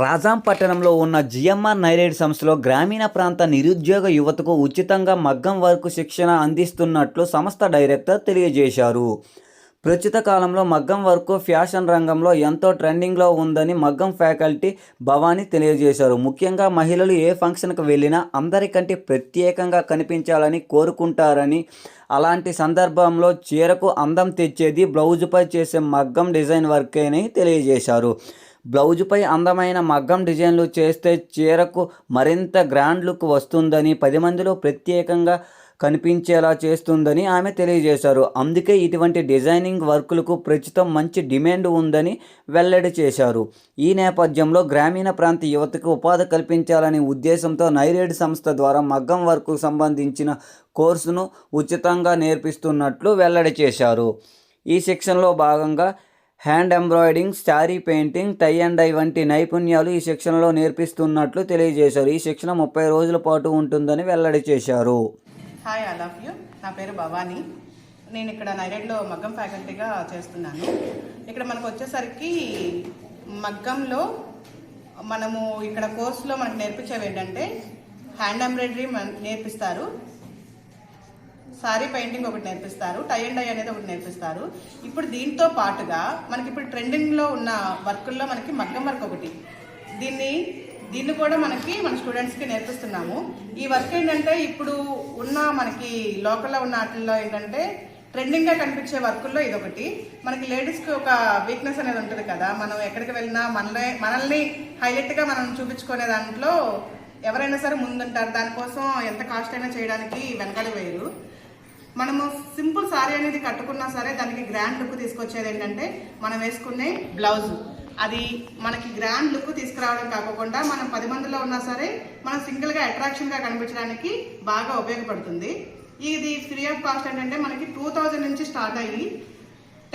రాజాం పట్టణంలో ఉన్న జిఎంఆర్ నైరేడ్ సంస్థలో గ్రామీణ ప్రాంత నిరుద్యోగ యువతకు ఉచితంగా మగ్గం వర్క్ శిక్షణ అందిస్తున్నట్లు సంస్థ డైరెక్టర్ తెలియజేశారు. ప్రస్తుత కాలంలో మగ్గం వర్క్ ఫ్యాషన్ రంగంలో ఎంతో ట్రెండింగ్లో ఉందని మగ్గం ఫ్యాకల్టీ భవానీ తెలియజేశారు. ముఖ్యంగా మహిళలు ఏ ఫంక్షన్కి వెళ్ళినా అందరికంటే ప్రత్యేకంగా కనిపించాలని కోరుకుంటారని, అలాంటి సందర్భంలో చీరకు అందం తెచ్చేది బ్లౌజుపై చేసే మగ్గం డిజైన్ వర్క్ అని తెలియజేశారు. బ్లౌజుపై అందమైన మగ్గం డిజైన్లు చేస్తే చీరకు మరింత గ్రాండ్ లుక్ వస్తుందని, 10 మందిలో ప్రత్యేకంగా కనిపించేలా చేస్తుందని ఆమె తెలియజేశారు. అందుకే ఇటువంటి డిజైనింగ్ వర్కులకు ప్రస్తుతం మంచి డిమాండ్ ఉందని వెల్లడి చేశారు. ఈ నేపథ్యంలో గ్రామీణ ప్రాంత యువతకు ఉపాధి కల్పించాలనే ఉద్దేశంతో నైరేడ్ సంస్థ ద్వారా మగ్గం వర్క్కు సంబంధించిన కోర్సును ఉచితంగా నేర్పిస్తున్నట్లు వెల్లడి చేశారు. ఈ శిక్షణలో భాగంగా hand embroidering, sari painting, tie and dye వంటి నైపుణ్యాలు ఈ శిక్షణలో నేర్పిస్తున్నట్లు తెలియజేశారు. ఈ శిక్షణ 30 రోజుల పాటు ఉంటుందని వెల్లడి చేశారు. హాయ్ ఆల్ ఆఫ్ యూ, నా పేరు భవానీ. నేను ఇక్కడ నైరేడ్లో మగ్గం ఫ్యాకల్టీగా చేస్తున్నాను. ఇక్కడ మనకు వచ్చేసరికి మగ్గంలో మనము ఇక్కడ కోర్సులో మనకు నేర్పించేవి ఏంటంటే హ్యాండ్ ఎంబ్రాయిడరీ నేర్పిస్తారు, సారీ పెయింటింగ్ ఒకటి నేర్పిస్తారు, టై అండ్ డై అనేది ఒకటి నేర్పిస్తారు. ఇప్పుడు దీంతో పాటుగా మనకి ఇప్పుడు ట్రెండింగ్లో ఉన్న వర్కుల్లో మనకి మగ్గం వర్క్ ఒకటి, దీన్ని కూడా మన స్టూడెంట్స్కి నేర్పిస్తున్నాము. ఈ వర్క్ ఏంటంటే ఇప్పుడు ఉన్న మనకి లోకల్లో ఉన్న వాటిల్లో ఏంటంటే ట్రెండింగ్గా కనిపించే వర్కుల్లో ఇదొకటి. మనకి లేడీస్కి ఒక వీక్నెస్ అనేది ఉంటుంది కదా, మనం ఎక్కడికి వెళ్ళినా మనల్ని హైలైట్గా మనం చూపించుకునే దాంట్లో ఎవరైనా సరే ముందుంటారు. దానికోసం ఎంత కాస్ట్ అయినా చేయడానికి వెనకాల వేయరు. మనము సింపుల్ సారీ అనేది కట్టుకున్నా సరే దానికి గ్రాండ్ లుక్ తీసుకొచ్చేది ఏంటంటే మనం వేసుకునే బ్లౌజు. అది మనకి గ్రాండ్ లుక్ తీసుకురావడం కాకుండా మనం 10 మందిలో ఉన్నా సరే మనం సింగిల్గా అట్రాక్షన్గా కనిపించడానికి బాగా ఉపయోగపడుతుంది. ఇది ఫ్రీ ఆఫ్ కాస్ట్ ఏంటంటే మనకి 2000 నుంచి స్టార్ట్ అయ్యి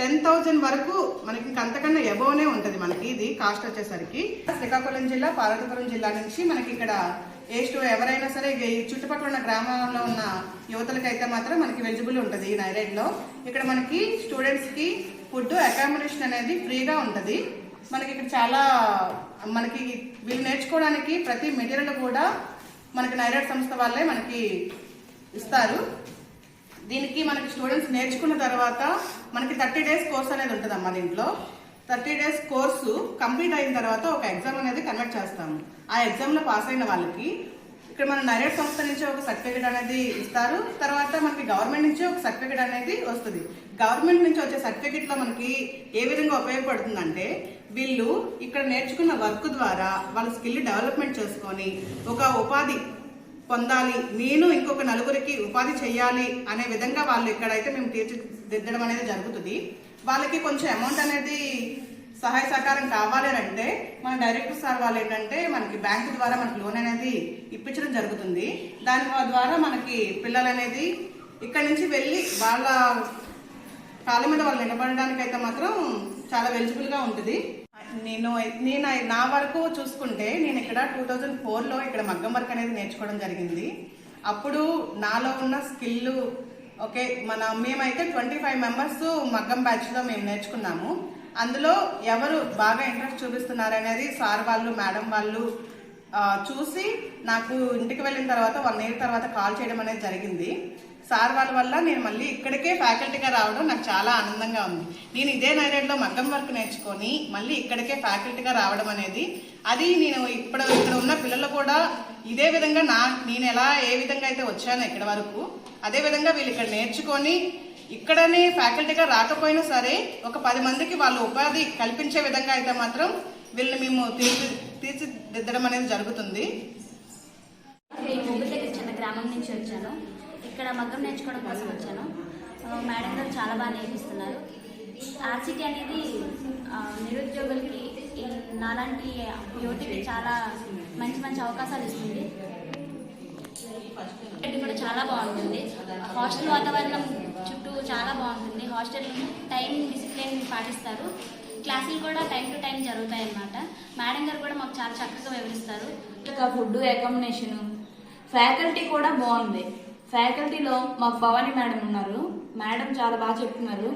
10,000 వరకు మనకి ఇంకా అంతకన్నా ఎబోనే ఉంటుంది. మనకి ఇది కాస్ట్ వచ్చేసరికి శ్రీకాకుళం జిల్లా, పార్వతీపురం జిల్లా నుంచి మనకి ఇక్కడ ఎవరైనా సరే ఈ చుట్టుపక్కల ఉన్న గ్రామాల్లో ఉన్న యువతలకైతే మాత్రం మనకి ఎలిజిబుల్ ఉంటుంది ఈ నైరేడ్లో. ఇక్కడ మనకి స్టూడెంట్స్కి ఫుడ్, అకామిడేషన్ అనేది ఫ్రీగా ఉంటుంది. మనకి ఇక్కడ చాలా మనకి వీళ్ళు నేర్చుకోవడానికి ప్రతి మెటీరియల్ కూడా మనకి నైరేడ్ సంస్థ వాళ్ళే మనకి ఇస్తారు. దీనికి మనకి స్టూడెంట్స్ నేర్చుకున్న తర్వాత మనకి 30 డేస్ కోర్స్ అనేది ఉంటుంది అమ్మ. దీంట్లో 30 డేస్ కోర్సు కంప్లీట్ అయిన తర్వాత ఒక ఎగ్జామ్ అనేది కండక్ట్ చేస్తాము. ఆ ఎగ్జామ్లో పాస్ అయిన వాళ్ళకి ఇక్కడ మన నైరేడ్ సంస్థ నుంచి ఒక సర్టిఫికేట్ అనేది ఇస్తారు. తర్వాత మనకి గవర్నమెంట్ నుంచి ఒక సర్టిఫికేట్ అనేది వస్తుంది. గవర్నమెంట్ నుంచి వచ్చే సర్టిఫికేట్లో మనకి ఏ విధంగా ఉపయోగపడుతుందంటే వీళ్ళు ఇక్కడ నేర్చుకున్న వర్క్ ద్వారా వాళ్ళ స్కిల్ డెవలప్మెంట్ చేసుకొని ఒక ఉపాధి పొందాలి, నేను ఇంకొక నలుగురికి ఉపాధి చేయాలి అనే విధంగా వాళ్ళు ఇక్కడైతే మేము తీర్చిదిద్దడం అనేది జరుగుతుంది. వాళ్ళకి కొంచెం అమౌంట్ అనేది సహాయ సహకారం కావాలి అని అంటే మన డైరెక్టర్ సార్ వాళ్ళు ఏంటంటే మనకి బ్యాంకు ద్వారా మనకి లోన్ అనేది ఇప్పించడం జరుగుతుంది. దాని ద్వారా మనకి పిల్లలు అనేది ఇక్కడి నుంచి వెళ్ళి వాళ్ళ కాళ్ళ మీద వాళ్ళు నిలబడడానికి అయితే మాత్రం చాలా ఎలిజిబుల్గా ఉంటుంది. నేను నా వరకు చూసుకుంటే నేను ఇక్కడ 2004లో ఇక్కడ మగ్గం వర్క్ అనేది నేర్చుకోవడం జరిగింది. అప్పుడు నాలో ఉన్న స్కిల్ ఓకే మేమైతే 25 మెంబర్స్ మగ్గం బ్యాచ్లో మేము నేర్చుకున్నాము. అందులో ఎవరు బాగా ఇంట్రెస్ట్ చూపిస్తున్నారు అనేది సార్ వాళ్ళు, మేడం వాళ్ళు చూసి నాకు ఇంటికి వెళ్ళిన తర్వాత 1 ఇయర్ తర్వాత కాల్ చేయడం అనేది జరిగింది. సార్ వాళ్ళ వల్ల నేను మళ్ళీ ఇక్కడికే ఫ్యాకల్టీగా రావడం నాకు చాలా ఆనందంగా ఉంది. నేను ఇదే నైరేడ్లో మగ్గం వర్క్ నేర్చుకొని మళ్ళీ ఇక్కడికే ఫ్యాకల్టీగా రావడం అనేది అది నేను ఇక్కడ ఉన్న పిల్లలు కూడా ఇదే విధంగా నేను ఏ విధంగా అయితే వచ్చానో ఇక్కడ వరకు అదే విధంగా వీళ్ళు ఇక్కడ నేర్చుకొని ఇక్కడనే ఫ్యాకల్టీగా రాకపోయినా సరే ఒక 10 మందికి వాళ్ళు ఉపాధి కల్పించే విధంగా అయితే మాత్రం వీళ్ళని మేము తీర్చిదిద్దడం అనేది జరుగుతుంది. చిన్న గ్రామం నుంచి వచ్చాను. ఇక్కడ మగ్గం నేర్చుకోవడం కోసం వచ్చాను. మేడం గారు చాలా బాగా నేర్పిస్తున్నారు. ఆర్సిటీ అనేది నిరుద్యోగులకి నాలాంటి యువతికి చాలా మంచి అవకాశాలు ఇస్తుంది. ఇది కూడా చాలా బాగుంటుంది. హాస్టల్ వాతావరణం చుట్టూ చాలా బాగుంటుంది. హాస్టల్ టైం డిసిప్లిన్ పాటిస్తారు. క్లాసులు కూడా టైం టు టైం జరుగుతాయి అన్నమాట. మేడం గారు కూడా మాకు చాలా చక్కగా వివరిస్తారు. ఫుడ్, అకామిడేషన్, ఫ్యాకల్టీ కూడా బాగుంది. ఫ్యాకల్టీలో మాకు భవానీ మేడం ఉన్నారు. మేడం చాలా బాగా చెప్తున్నారు.